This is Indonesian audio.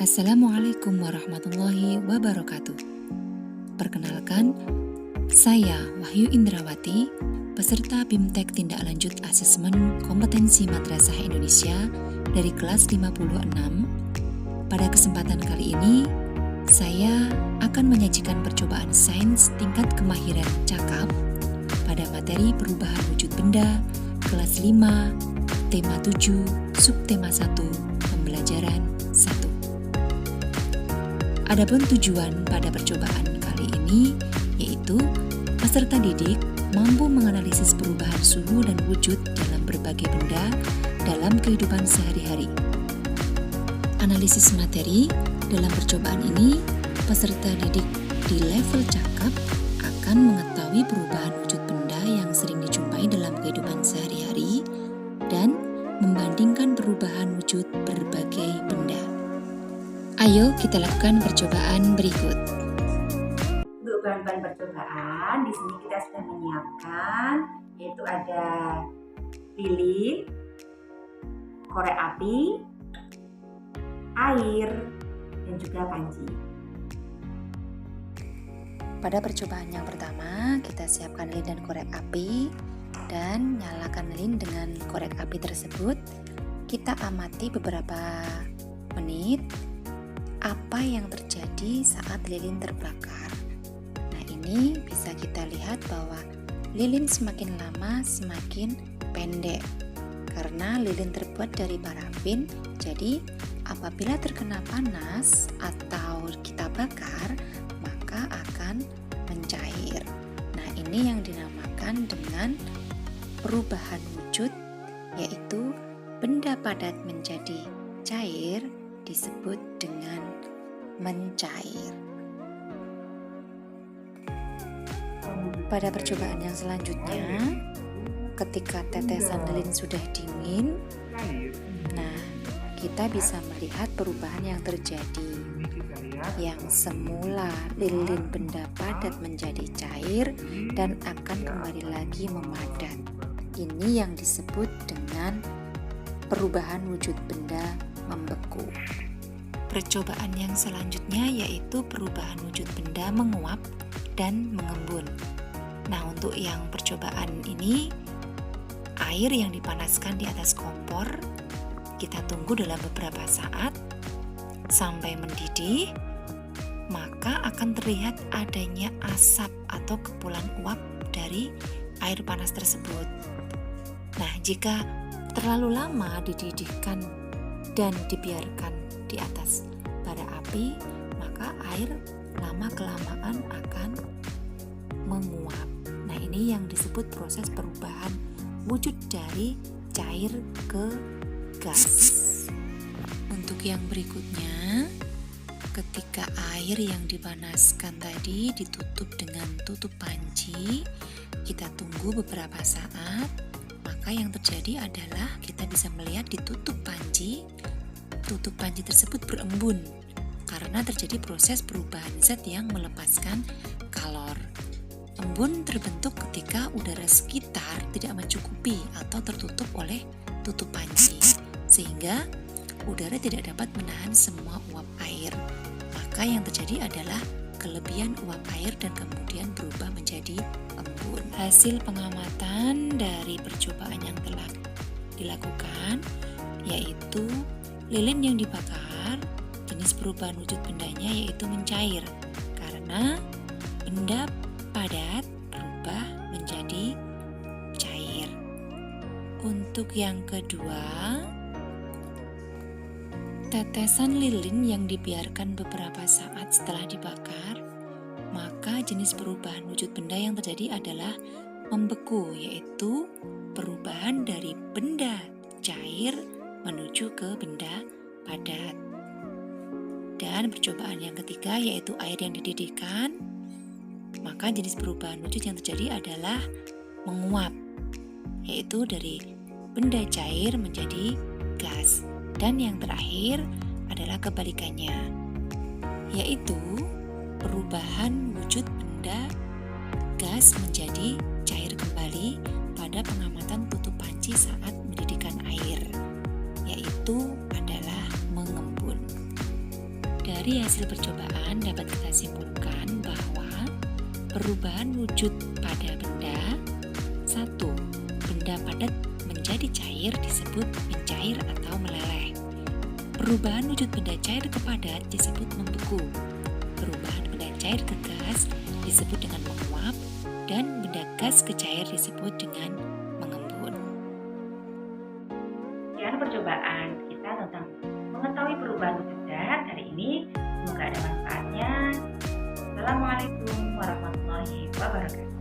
Assalamualaikum warahmatullahi wabarakatuh. Perkenalkan, saya Wahyu Indrawati, peserta BIMTEK Tindak Lanjut Asesmen Kompetensi Madrasah Indonesia dari kelas 56. Pada kesempatan kali ini, saya akan menyajikan percobaan sains tingkat kemahiran cakap pada materi perubahan wujud benda kelas 5, tema 7, subtema 1, pembelajaran 1. Adapun tujuan pada percobaan kali ini yaitu peserta didik mampu menganalisis perubahan suhu dan wujud dalam berbagai benda dalam kehidupan sehari-hari. Analisis materi dalam percobaan ini, peserta didik di level cakap akan mengetahui perubahan wujud benda yang sering dijumpai dalam kehidupan sehari-hari dan membandingkan perubahan wujud berbagai benda. Ayo kita lakukan percobaan berikut. Untuk bahan-bahan percobaan, di sini kita sudah menyiapkan, yaitu ada lilin, korek api, air, dan juga panci. Pada percobaan yang pertama, kita siapkan lilin dan korek api dan nyalakan lilin dengan korek api tersebut. Kita amati beberapa menit apa yang terjadi saat lilin terbakar. Nah, ini bisa kita lihat bahwa lilin semakin lama semakin pendek karena lilin terbuat dari parafin. Jadi apabila terkena panas atau kita bakar, maka akan mencair. Nah, ini yang dinamakan dengan perubahan wujud, yaitu benda padat menjadi cair disebut dengan mencair. Pada percobaan yang selanjutnya, ketika tetesan lilin sudah dingin, nah, kita bisa melihat perubahan yang terjadi. Yang semula lilin benda padat menjadi cair dan akan kembali lagi memadat. Ini yang disebut dengan perubahan wujud benda membeku. Percobaan yang selanjutnya yaitu perubahan wujud benda menguap dan mengembun. Nah, untuk yang percobaan ini, air yang dipanaskan di atas kompor, kita tunggu dalam beberapa saat sampai mendidih, maka akan terlihat adanya asap atau kepulan uap dari air panas tersebut. Nah, jika terlalu lama dididihkan dan dibiarkan di atas bara api, maka air lama-kelamaan akan menguap. Nah, ini yang disebut proses perubahan wujud dari cair ke gas. Untuk yang berikutnya, ketika air yang dipanaskan tadi ditutup dengan tutup panci, kita tunggu beberapa saat, maka yang terjadi adalah kita bisa melihat di tutup panci tersebut berembun karena terjadi proses perubahan zat yang melepaskan kalor. Embun terbentuk ketika udara sekitar tidak mencukupi atau tertutup oleh tutup panci, sehingga udara tidak dapat menahan semua uap air. Maka yang terjadi adalah kelebihan uap air dan kemudian berubah menjadi embun. Hasil pengamatan dari percobaan yang telah dilakukan yaitu lilin yang dibakar, jenis perubahan wujud bendanya yaitu mencair karena benda padat berubah menjadi cair. Untuk yang kedua, tetesan lilin yang dibiarkan beberapa saat setelah dibakar, maka jenis perubahan wujud benda yang terjadi adalah membeku, yaitu perubahan dari benda cair menuju ke benda padat. Dan percobaan yang ketiga yaitu air yang dididihkan, maka jenis perubahan wujud yang terjadi adalah menguap, yaitu dari benda cair menjadi gas. Dan yang terakhir adalah kebalikannya, yaitu perubahan wujud benda gas menjadi cair kembali pada pengamatan tutup panci saat mendidihkan air, yaitu adalah mengembun. Dari hasil percobaan dapat kita simpulkan bahwa perubahan wujud pada benda. 1. Benda padat menjadi cair disebut mencair atau meleleh. Perubahan wujud benda cair ke padat disebut membeku. Perubahan benda cair ke gas disebut dengan menguap, dan benda gas ke cair disebut dengan mengembun. Sekian percobaan kita tentang mengetahui perubahan wujud zat hari ini. Semoga ada manfaatnya. Assalamualaikum warahmatullahi wabarakatuh.